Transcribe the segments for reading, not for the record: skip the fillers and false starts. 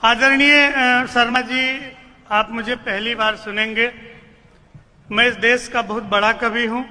आदरणीय शर्मा जी, आप मुझे पहली बार सुनेंगे। मैं इस देश का बहुत बड़ा कवि हूं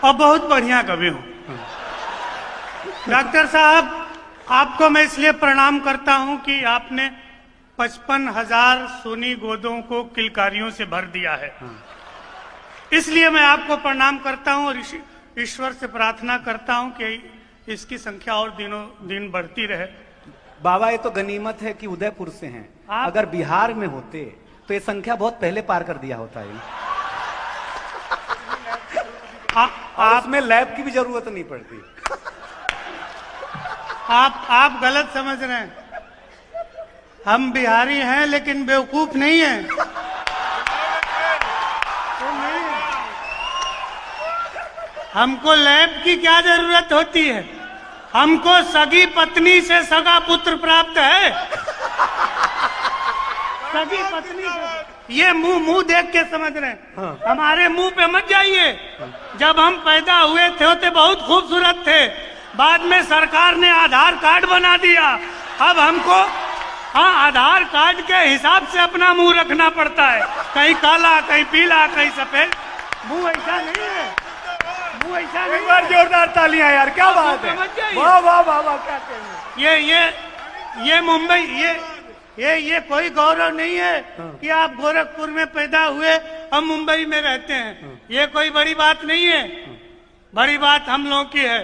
और बहुत बढ़िया कवि हूं। डॉक्टर साहब, आपको मैं इसलिए प्रणाम करता हूं कि आपने 55,000 सोनी गोदों को किलकारियों से भर दिया है। इसलिए मैं आपको प्रणाम करता हूं और ईश्वर से प्रार्थना करता हूं कि इसकी संख्या और दिनों दिन बढ़ती रहे। बाबा, ये तो गनीमत है कि उदयपुर से हैं। अगर बिहार में होते तो ये संख्या बहुत पहले पार कर दिया होता है। आप में लैब की भी जरूरत नहीं पड़ती। आप गलत समझ रहे हैं। हम बिहारी हैं लेकिन बेवकूफ नहीं हैं। हमको लैब की क्या जरूरत होती है? हमको सगी पत्नी से सगा पुत्र प्राप्त है। सगी पत्नी से। ये मुंह देख के समझ रहे हैं। हाँ। हमारे मुंह पे मत जाइए। जब हम पैदा हुए थे होते बहुत खूबसूरत थे, बाद में सरकार ने आधार कार्ड बना दिया। अब हमको आधार कार्ड के हिसाब से अपना मुंह रखना पड़ता है। कहीं काला, कहीं पीला, कहीं सफेद। मुंह ऐसा नहीं है। ऐसा नहीं। बार जोरदार तालियां यार, क्या बात है। वाह वाह वाह वाह, क्या कहना। ये मुंबई, ये कोई गौरव नहीं है कि आप गोरखपुर में पैदा हुए हम मुंबई में रहते हैं। ये कोई बड़ी बात नहीं है। बड़ी बात हम लोगों की है।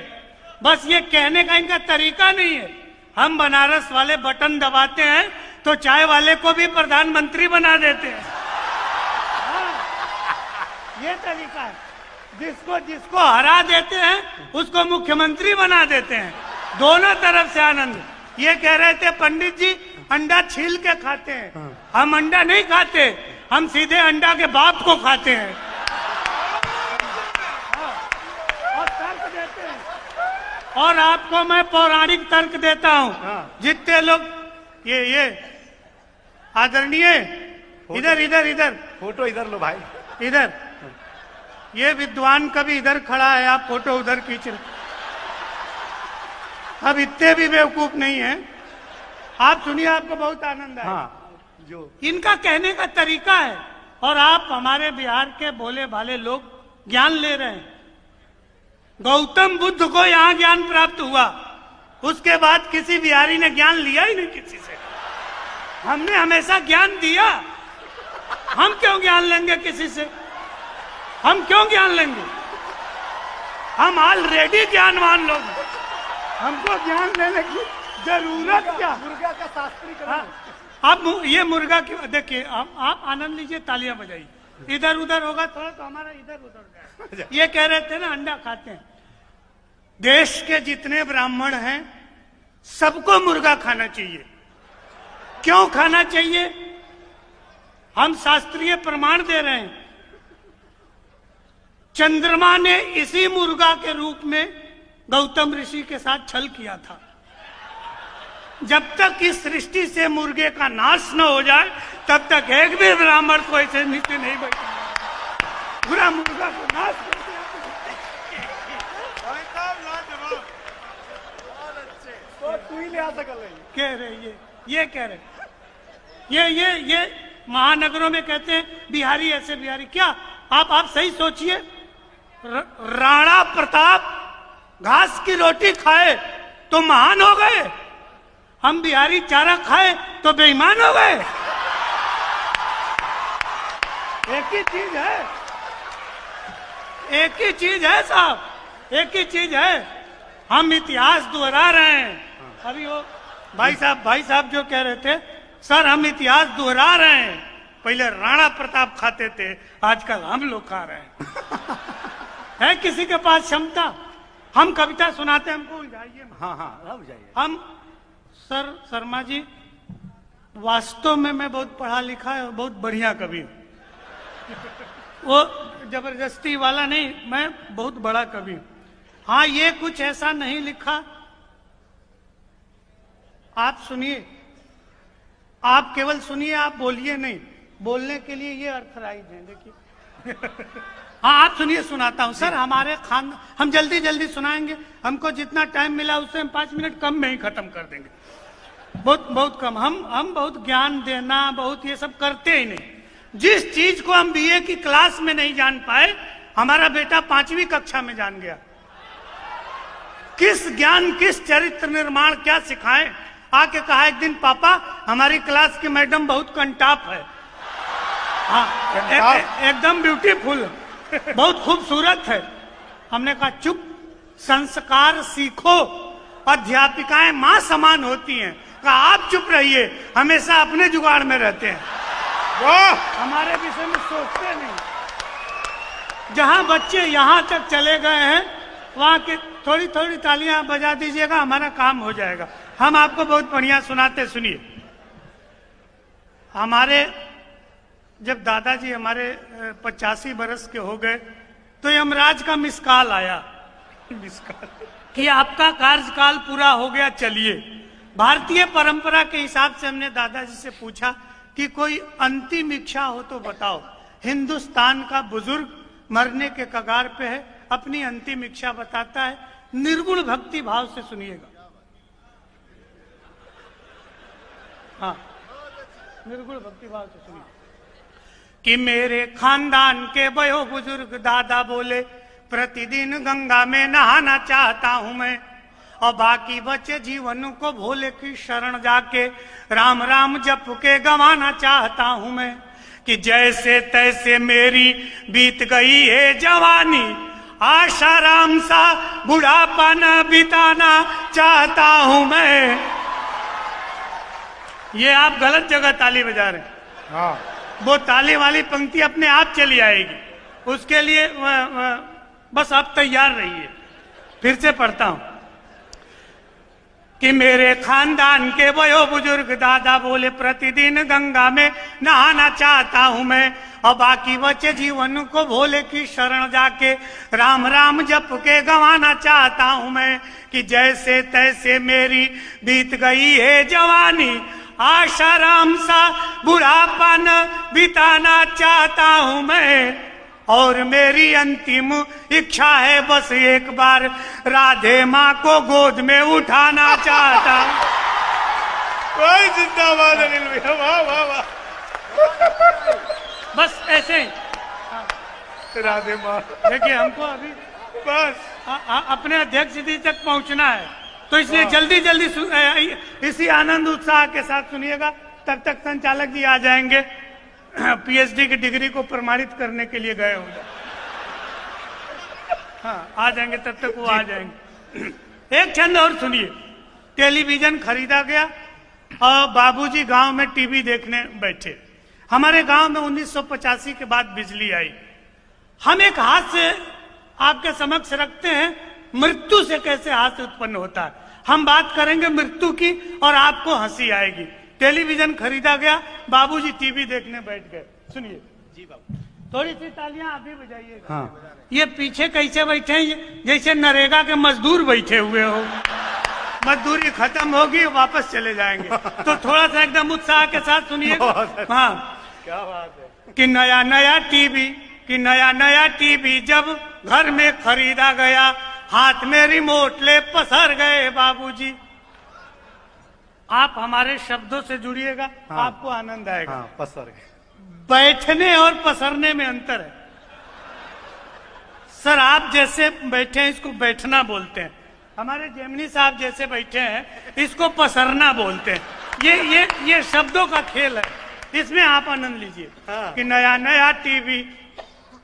बस ये कहने का इनका तरीका नहीं है। हम बनारस वाले बटन दबाते हैं तो चाय वाले को भी प्रधानमंत्री बना देते हैं। ये तरीका है। जिसको हरा देते हैं उसको मुख्यमंत्री बना देते हैं। दोनों तरफ से आनंद। ये कह रहे थे पंडित जी अंडा छील के खाते हैं। हम अंडा नहीं खाते, हम सीधे अंडा के बाप को खाते हैं। और तर्क देते हैं। और आपको मैं पौराणिक तर्क देता हूं। जितने लोग ये आदरणीय, इधर इधर इधर फोटो इधर लो भाई, इधर। ये विद्वान कभी इधर खड़ा है, आप फोटो उधर खींच रहे। अब इतने भी बेवकूफ नहीं है। आप सुनिए, आपको बहुत आनंद आए। जो इनका कहने का तरीका है। और आप हमारे बिहार के भोले भाले लोग ज्ञान ले रहे हैं। गौतम बुद्ध को यहाँ ज्ञान प्राप्त हुआ, उसके बाद किसी बिहारी ने ज्ञान लिया ही नहीं किसी से। हमने हमेशा ज्ञान दिया। हम क्यों ज्ञान लेंगे किसी से? हम क्यों ज्ञान लेंगे? हम ऑलरेडी ज्ञानवान लोग हैं। हमको ज्ञान लेने की जरूरत क्या? मुर्गा का शास्त्रीकरण। आप ये मुर्गा की देखिए, आप आनंद लीजिए, तालियां बजाइए। इधर उधर होगा थोड़ा तो हमारा इधर उधर जाए। ये कह रहे थे ना अंडा खाते हैं। देश के जितने ब्राह्मण हैं सबको मुर्गा खाना चाहिए। क्यों खाना चाहिए? हम शास्त्रीय प्रमाण दे रहे हैं। चंद्रमा ने इसी मुर्गा के रूप में गौतम ऋषि के साथ छल किया था। जब तक इस सृष्टि से मुर्गे का नाश न हो जाए तब तक एक भी ब्राह्मण को ऐसे नीचे नहीं बैठा। पूरा मुर्गा को नाश कर दिया। तो तू ही ले आ सकल है। कह रहे ये कह रहे ये महानगरों में कहते हैं बिहारी ऐसे बिहारी। क्या आप सही सोचिए। राणा प्रताप घास की रोटी खाए तो महान हो गए, हम बिहारी चारा खाए तो बेईमान हो गए। एक ही चीज है, एक ही चीज है साहब, एक ही चीज है। हम इतिहास दोहरा रहे हैं। अभी वो भाई साहब जो कह रहे थे, सर हम इतिहास दोहरा रहे हैं। पहले राणा प्रताप खाते थे, आजकल हम लोग खा रहे हैं। है किसी के पास क्षमता? हम कविता सुनाते हैं, हमको उलझाइए। हाँ उलझाइए। हम शर्मा जी, वास्तव में मैं बहुत पढ़ा लिखा है और बहुत बढ़िया कवि हूं। वो जबरदस्ती वाला नहीं, मैं बहुत बड़ा कवि हूं। हाँ, ये कुछ ऐसा नहीं लिखा। आप सुनिए, आप केवल सुनिए, आप बोलिए नहीं। बोलने के लिए ये अर्थराइज है। देखिए हाँ आप सुनिए, सुनाता हूँ सर। हमारे हम जल्दी जल्दी सुनाएंगे, हमको जितना टाइम मिला उससे हम 5 मिनट कम में ही खत्म कर देंगे, बहुत बहुत कम। हम बहुत ज्ञान देना बहुत ये सब करते ही नहीं। जिस चीज को हम बीए की क्लास में नहीं जान पाए, हमारा बेटा 5वीं कक्षा में जान गया। किस ज्ञान, किस चरित्र निर्माण क्या सिखाएं। आके कहा एक दिन, पापा हमारी क्लास की मैडम बहुत कंटाप है। हाँ, एकदम ब्यूटीफुल, बहुत खूबसूरत है। हमने कहा चुप, संस्कार सीखो, अध्यापिकाएं मां समान होती हैं। कहा आप चुप रहिए, हमेशा अपने जुगाड़ में रहते हैं, वाह हमारे विषय में सोचते नहीं। जहां बच्चे यहां तक चले गए हैं, वहां के थोड़ी थोड़ी तालियां बजा दीजिएगा, हमारा काम हो जाएगा। हम आपको बहुत बढ़िया सुनाते, सुनिए। हमारे जब दादाजी हमारे 85 बरस के हो गए, तो यमराज का मिसकाल आया, मिसकाल कि आपका कार्यकाल पूरा हो गया, चलिए। भारतीय परंपरा के हिसाब से हमने दादाजी से पूछा कि कोई अंतिम इच्छा हो तो बताओ। हिंदुस्तान का बुजुर्ग मरने के कगार पे है, अपनी अंतिम इच्छा बताता है, निर्गुण भक्ति भाव से सुनिएगा। हाँ, निर्गुण भक्ति भाव से सुनिए कि मेरे खानदान के बयो बुजुर्ग दादा बोले, प्रतिदिन गंगा में नहाना चाहता हूं मैं, और बाकी बचे जीवन को भोले की शरण जाके राम राम जप के गंवाना चाहता हूं मैं। कि जैसे तैसे मेरी बीत गई है जवानी, आशाराम सा बुढ़ापा न बिताना चाहता हूं मैं। ये आप गलत जगह ताली बजा रहे हैं। हाँ, वो ताली वाली पंक्ति अपने आप चली आएगी, उसके लिए बस आप तैयार रहिए। फिर से पढ़ता हूं कि मेरे खानदान के वयो बुजुर्ग दादा बोले, प्रतिदिन गंगा में नहाना चाहता हूं मैं, और बाकी बचे जीवन को भोले की शरण जाके राम राम जप के गंवाना चाहता हूं मैं। कि जैसे तैसे मेरी बीत गई है जवानी, आशाराम सा बुढ़ापा न बिताना चाहता हूं मैं। और मेरी अंतिम इच्छा है बस एक बार राधे माँ को गोद में उठाना चाहता। कोई जिंदाबाद अनिल भैया, वाह वाह वाह। बस ऐसे ही राधे माँ। देखिए हमको अभी बस अपने अध्यक्ष जी तक पहुंचना है, तो इसलिए जल्दी जल्दी इसी आनंद उत्साह के साथ सुनिएगा। तब तक संचालक जी आ जाएंगे, पीएचडी की डिग्री को प्रमाणित करने के लिए गए होंगे। हाँ आ जाएंगे, तब तक वो आ जाएंगे। एक छंद और सुनिए। टेलीविजन खरीदा गया और बाबूजी गांव में टीवी देखने बैठे। हमारे गांव में 1985 के बाद बिजली आई। हम एक हाथ से आपके समक्ष रखते हैं, मृत्यु से कैसे हाथ उत्पन्न होता है। हम बात करेंगे मृत्यु की और आपको हंसी आएगी। टेलीविजन खरीदा गया, बाबूजी टीवी देखने बैठ गए। सुनिए जी बाबू, थोड़ी सी तालियां आप भी बजाइएगा। हाँ। ये पीछे कैसे बैठे हैं, जैसे नरेगा के मजदूर बैठे हुए हो। मजदूरी खत्म होगी, वापस चले जाएंगे। तो थोड़ा सा एकदम उत्साह के साथ सुनिएगा। हाँ क्या बात है। कि नया नया टीवी जब घर में खरीदा गया, हाथ में रिमोट ले पसर गए बाबूजी। आप हमारे शब्दों से जुड़िएगा। हाँ, आपको आनंद आएगा। हाँ, पसर गए। बैठने और पसरने में अंतर है। सर आप जैसे बैठे हैं इसको बैठना बोलते हैं, हमारे जेमिनी साहब जैसे बैठे हैं इसको पसरना बोलते हैं। ये शब्दों का खेल है, इसमें आप आनंद लीजिए। हाँ। कि नया टीवी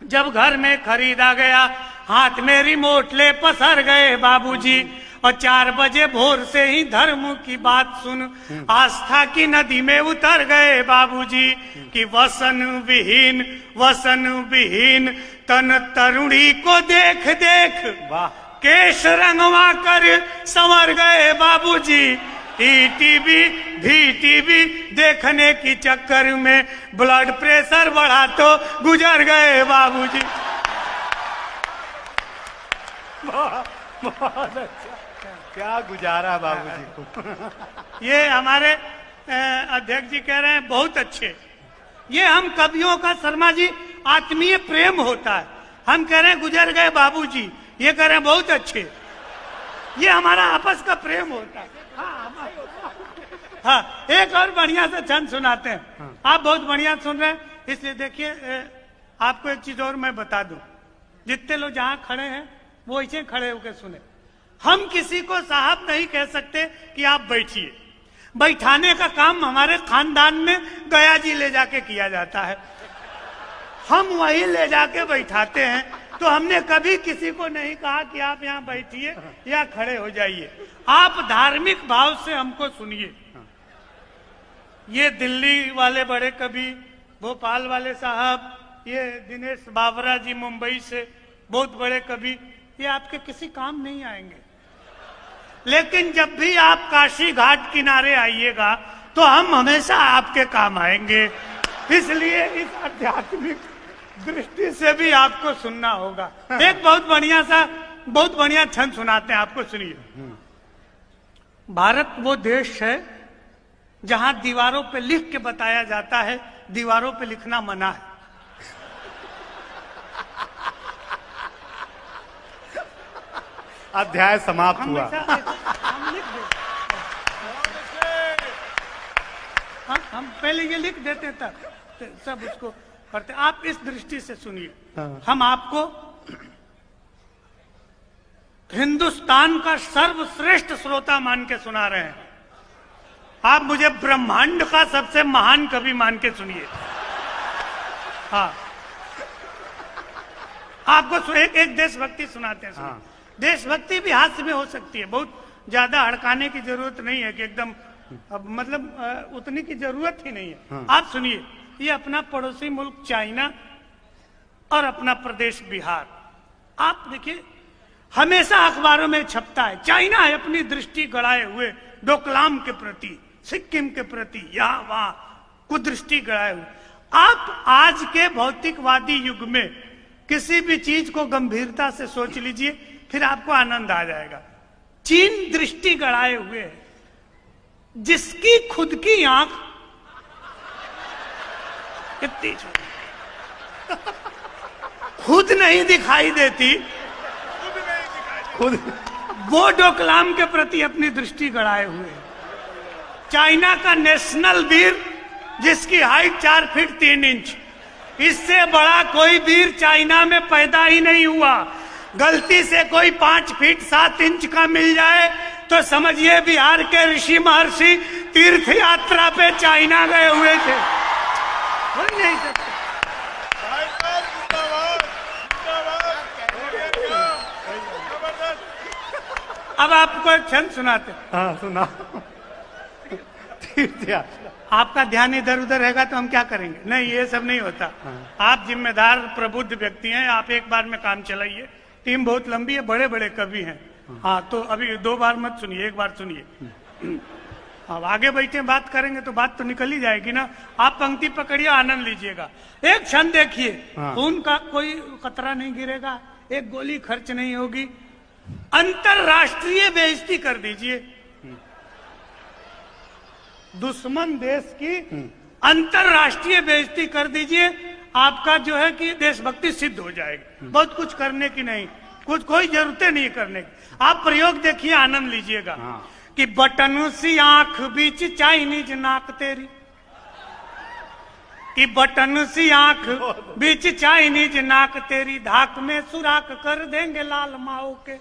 जब घर में खरीदा गया, हाथ में रिमोट ले पसर गए बाबूजी। और 4 बजे भोर से ही धर्म की बात सुन आस्था की नदी में उतर गए बाबूजी। कि वसन विहीन तन तरुणी को देख केश रंगवा कर संवर गए बाबूजी। टीवी देखने की चक्कर में ब्लड प्रेशर बढ़ा तो गुजर गए बाबूजी। बहुत अच्छा, क्या गुजारा बाबूजी को। ये हमारे अध्यक्ष जी कह रहे हैं बहुत अच्छे। ये हम कवियों का, शर्मा जी आत्मीय प्रेम होता है। हम कह रहे हैं गुजर गए बाबूजी, ये कह रहे हैं बहुत अच्छे, ये हमारा आपस का प्रेम होता है। हाँ, एक और बढ़िया सा छंद सुनाते हैं। आप बहुत बढ़िया सुन रहे हैं, इसलिए देखिए आपको एक चीज और मैं बता दूं, जितने लोग जहां खड़े हैं वो ऐसे खड़े होकर सुने। हम किसी को साहब नहीं कह सकते कि आप बैठिए, बैठाने का काम हमारे खानदान में गया जी ले जाके किया जाता है, हम वही ले जाके बैठाते हैं। तो हमने कभी किसी को नहीं कहा कि आप यहाँ बैठिए या खड़े हो जाइए। आप धार्मिक भाव से हमको सुनिए। ये दिल्ली वाले बड़े कवि, भोपाल वाले साहब, ये दिनेश बावरा जी मुंबई से बहुत बड़े कवि, ये आपके किसी काम नहीं आएंगे। लेकिन जब भी आप काशी घाट किनारे आइएगा तो हम हमेशा आपके काम आएंगे। इसलिए इस आध्यात्मिक दृष्टि से भी आपको सुनना होगा। एक बहुत बढ़िया छंद सुनाते हैं, आपको सुनिए। भारत वो देश है जहां दीवारों पे लिख के बताया जाता है दीवारों पे लिखना मना है। अध्याय समाप्त हुआ। हम पहले ये लिख देते तब सब उसको पढ़ते। आप इस दृष्टि से सुनिए। हम आपको हिंदुस्तान का सर्वश्रेष्ठ श्रोता मान के सुना रहे हैं। आप मुझे ब्रह्मांड का सबसे महान कवि मान के सुनिए। हाँ, आपको एक देशभक्ति सुनाते हैं। हाँ। देशभक्ति भी हास्य में हो सकती है, बहुत ज्यादा हड़काने की जरूरत नहीं है कि एकदम मतलब उतनी की जरूरत ही नहीं है। हाँ। आप सुनिए, ये अपना पड़ोसी मुल्क चाइना और अपना प्रदेश बिहार, आप देखिए हमेशा अखबारों में छपता है चाइना है अपनी दृष्टि गड़ाए हुए डोकलाम के प्रति, सिक्किम के प्रति, यहाँ वहां कुदृष्टि गड़ाए हुए। आप आज के भौतिकवादी युग में किसी भी चीज को गंभीरता से सोच लीजिए, फिर आपको आनंद आ जाएगा। चीन दृष्टि गड़ाए हुए है, जिसकी खुद की आंख इतनी खुद नहीं दिखाई देती, खुद वो डोकलाम के प्रति अपनी दृष्टि गड़ाए हुए हैं। चाइना का नेशनल वीर जिसकी हाइट 4 फीट 3 इंच, इससे बड़ा कोई वीर चाइना में पैदा ही नहीं हुआ। गलती से कोई 5 फीट 7 इंच का मिल जाए तो समझिए बिहार के ऋषि महर्षि तीर्थ यात्रा पे चाइना गए हुए थे। हो नहीं सकते। अब आपको एक छंद सुनाते। हाँ सुना। तीर्थ यात्रा, आपका ध्यान इधर उधर रहेगा तो हम क्या करेंगे? नहीं, ये सब नहीं होता। हाँ। आप जिम्मेदार प्रबुद्ध व्यक्ति हैं, आप एक बार में काम चलाइए। टीम बहुत लंबी है, बड़े बड़े कवि हैं। हाँ, तो अभी 2 बार मत सुनिए, 1 बार सुनिए। अब आगे बैठे बात करेंगे तो बात तो निकल ही जाएगी ना। आप पंक्ति पकड़िए, आनंद लीजिएगा। एक क्षण देखिए, खून का कोई कतरा नहीं गिरेगा, एक गोली खर्च नहीं होगी। अंतरराष्ट्रीय बेइज्जती कर दीजिए, दुश्मन देश की अंतरराष्ट्रीय बेइज्जती कर दीजिए, आपका जो है कि देशभक्ति सिद्ध हो जाएगी। बहुत कुछ करने की नहीं, कुछ कोई जरूरत नहीं करने की। आप प्रयोग देखिए, आनंद लीजिएगा। कि बटन सी आंख बीच चाइनीज नाक तेरी, कि बटन सी आंख बीच चाइनीज नाक तेरी, धाक में सुराख कर देंगे लाल माओ के।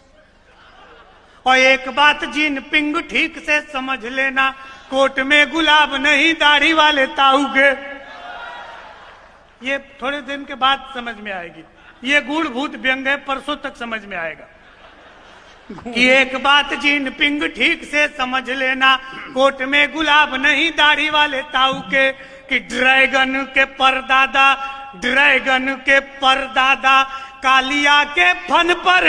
और एक बात जिन पिंग ठीक से समझ लेना, कोट में गुलाब नहीं दाढ़ी वाले ताऊ के। ये थोड़े दिन के बाद समझ में आएगी, ये गूढ़भूत व्यंग है, परसों तक समझ में आएगा। कि एक बात जिन पिंग ठीक से समझ लेना, कोट में गुलाब नहीं दाढ़ी वाले ताऊ के। कि ड्रैगन के परदादा, ड्रैगन के परदादा कालिया के फन पर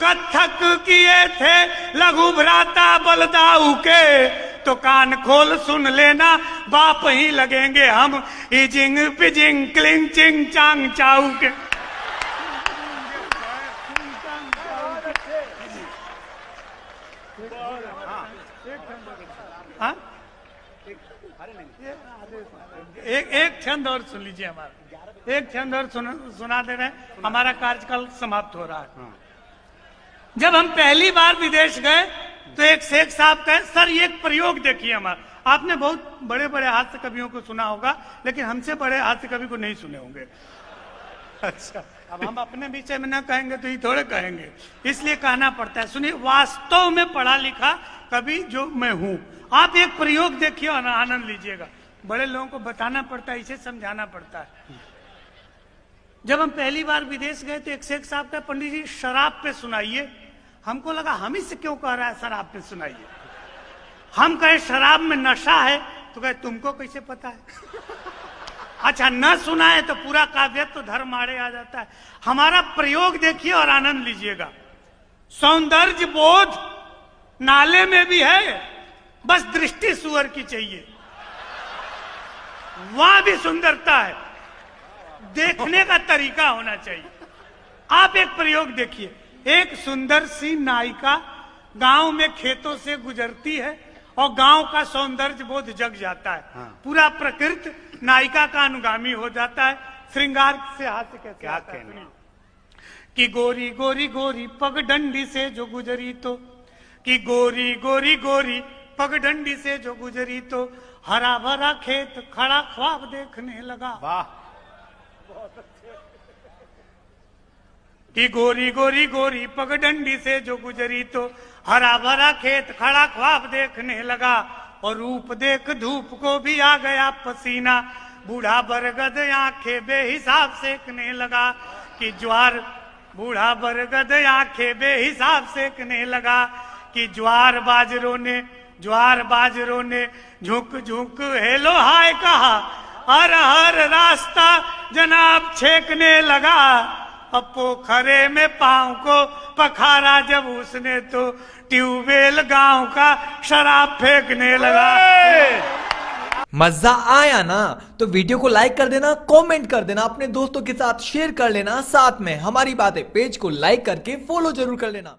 कथक किए थे लघु भ्राता बलदाऊ के। तो कान खोल सुन लेना, बाप ही लगेंगे हम, इजिंग पिजिंग क्लिंग चिंग चांग चाऊ के। एक छंद और सुन लीजिए हमारा, एक छंद और सुना दे रहे हैं, हमारा कार्यकाल समाप्त हो रहा है। जब हम पहली बार विदेश गए तो एक शेख साहब कहे, सर ये एक प्रयोग देखिए हमारा। आपने बहुत बड़े बड़े हास्य कवियों को सुना होगा, लेकिन हमसे बड़े हास्य कवि को नहीं सुने होंगे। अच्छा, अब हम अपने विषय में ना कहेंगे तो ये थोड़े कहेंगे, इसलिए कहना पड़ता है। सुनिए, वास्तव में पढ़ा लिखा कवि जो मैं हूं, आप एक प्रयोग देखिए और आनंद लीजिएगा। बड़े लोगों को बताना पड़ता है, इसे समझाना पड़ता है। जब हम पहली बार विदेश गए तो एक शेख साहब का, पंडित जी शराब पे सुनाइए। हमको लगा हम ही से क्यों कह रहा है शराब पे सुनाइए। हम कहे शराब में नशा है, तो कहे तुमको कैसे पता है। अच्छा, न सुना है तो पूरा काव्य तो धर्म आड़े आ जाता है। हमारा प्रयोग देखिए और आनंद लीजिएगा। सौंदर्य बोध नाले में भी है, बस दृष्टि सुअर की चाहिए, वहां भी सुंदरता है, देखने का तरीका होना चाहिए। आप एक प्रयोग देखिए, एक सुंदर सी नायिका गांव में खेतों से गुजरती है और गांव का सौंदर्य बोध जग जाता है। हाँ। पूरा प्रकृति नायिका का अनुगामी हो जाता है। श्रृंगार से हाथ कैसे आता है कि गोरी गोरी गोरी पगडंडी से जो गुजरी तो, कि गोरी गोरी गोरी पगडंडी से जो गुजरी तो, हरा भरा खेत खड़ा ख्वाब देखने लगा। वाह, कि गोरी गोरी गोरी पगडंडी से जो गुजरी तो, हरा भरा खेत खड़ा ख्वाब देखने लगा। और रूप देख धूप को भी आ गया पसीना, बूढ़ा बरगद आंखें बेहिसाब सेकने लगा। कि ज्वार, बूढ़ा बरगद आंखें बेहिसाब सेकने लगा। कि ज्वार बाजरों ने झुक झुक हेलो हाय कहा, हर हर रास्ता जनाब छेकने लगा। अब पोखरे में पांव को पखारा जब उसने तो, ट्यूबवेल गांव का शराब फेंकने लगा। मजा आया ना? तो वीडियो को लाइक कर देना, कमेंट कर देना, अपने दोस्तों के साथ शेयर कर लेना, साथ में हमारी बातें पेज को लाइक करके फॉलो जरूर कर लेना।